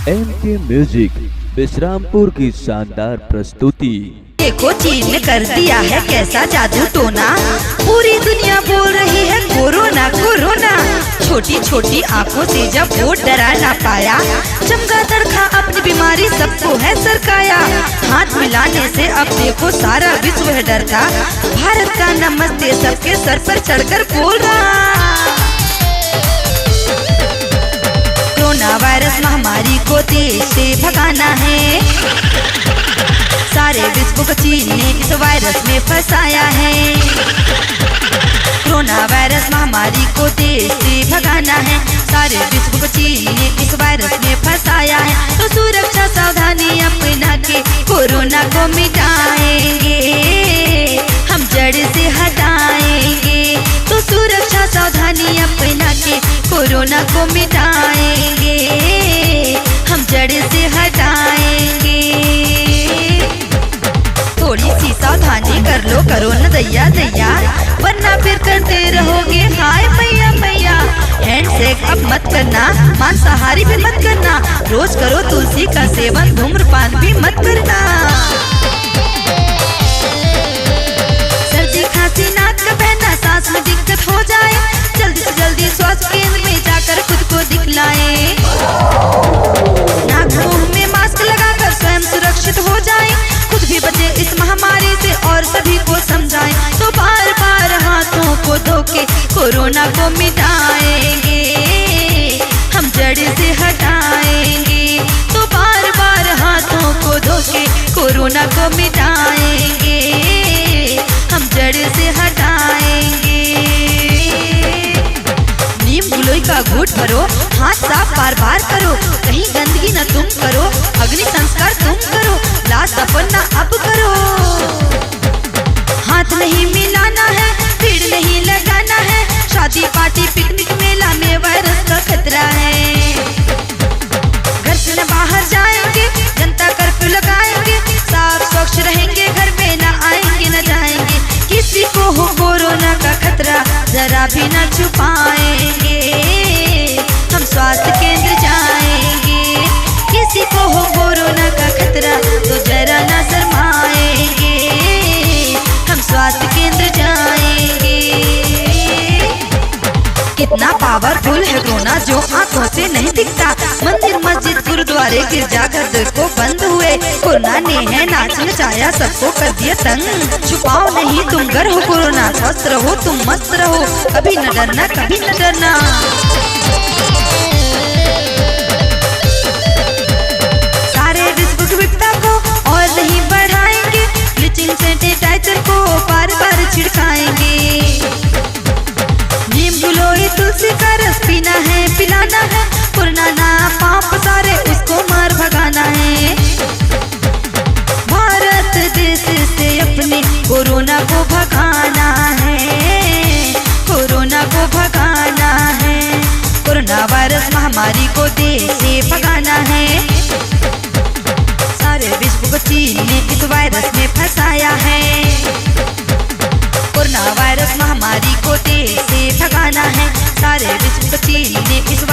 MK music Vishrampur की शानदार प्रस्तुति। देखो चीन ने कर दिया है कैसा जादू टोना, पूरी दुनिया बोल रही है कोरोना कोरोना। छोटी छोटी आंखों से जब वो डरा ना पाया, चमका तड़का अपनी बीमारी सबको है सरकाया। हाथ मिलाने से अब देखो सारा विश्व है डरता, भारत का नमस्ते सबके सर पर चढ़कर बोल रहा। कोरोना वायरस महामारी को देश से भगाना है, सारे विश्व को चीन ने इस वायरस में फंसाया है। कोरोना वायरस महामारी को देश से भगाना है, सारे विश्व को चीन ने इस वायरस में फंसाया है। तो सुरक्षा सावधानी अपना के कोरोना को मिटाएंगे, हम जड़ से हटाएंगे। तो सुरक्षा सावधानी अपना के कोरोना को मिटाएंगे, हम जड़ से हटाएंगे। थोड़ी सी सावधानी कर लो, करो न दैया दैया, वरना फिर करते रहोगे हाय मैया मैया। हैंडशेक अब मत करना, मांसाहारी भी मत करना, रोज करो तुलसी का सेवन, धूम्रपान भी मत करना। सर्दी खांसी नाक का बहना, सांस में दिक्कत हो जाए, जल्दी से जल्दी स्वास्थ्य केंद्र में जाकर खुद को दिखलाएं। नाक मुंह में मास्क लगाकर स्वयं सुरक्षित हो जाए, खुद भी बचे इस महामारी से और सभी को समझाएं। तो बार बार हाथों को धो के कोरोना को मिटाएंगे, हम जड़ से हटाएंगे। तो बार बार हाथों को धो के कोरोना को मिटाएंगे, हम जड़ से हटाएंगे। नीम गिलोय का घूंट भरो, हाथ साफ बार बार करो, कहीं गंदगी न तुम करो, अग्नि संस्कार तुम करो, लाश दफन न अब करो। हाथ नहीं मिलाना है, भीड़ नहीं लगाना है, शादी पार्टी पिकनिक मेला में वायरस का खतरा है। घर से न बाहर जाएंगे, जनता कर्फ्यू लगाएंगे, साफ स्वच्छ रहेंगे, घर में न आएंगे न जाएंगे। किसी को हो कोरोना का खतरा जरा भी न छुपाएंगे, हम स्वास्थ्य केंद्र जाएंगे। किसी को हो कोरोना का खतरा तो जरा न शर्माएंगे, हम स्वास्थ्य केंद्र जाएंगे। कितना पावरफुल है कोरोना जो आंखों से नहीं दिखता, मंदिर मस्जिद गुरुद्वारे गिरजाघर देखो बंद हुए, कोरोना ने है नाच नचाया सबको कर दिया तंग। छुपाओ नहीं तुम गर हो कोरोना, स्वस्थ रहो तुम मस्त रहो, कभी न डरना कभी न डरना। सारे विश्व की विपदा को और नहीं बढ़ाएंगे, ब्लीचिंग सैनिटाइजर को बार बार छिड़काएंगे। नीम गिलोय तुलसी का रस पीना है पिलाना है, पुराना पाप सारे उसको मार भगाना है। भारत देश से अपने कोरोना को भगाना है, कोरोना को भगाना है। कोरोना वायरस महामारी को देश से भगाना है, सारे विश्व को चीन ने इस वायरस में फंसाया है। कोरोना वायरस महामारी को देश से भगाना है, सारे विश्व को चीन ने इस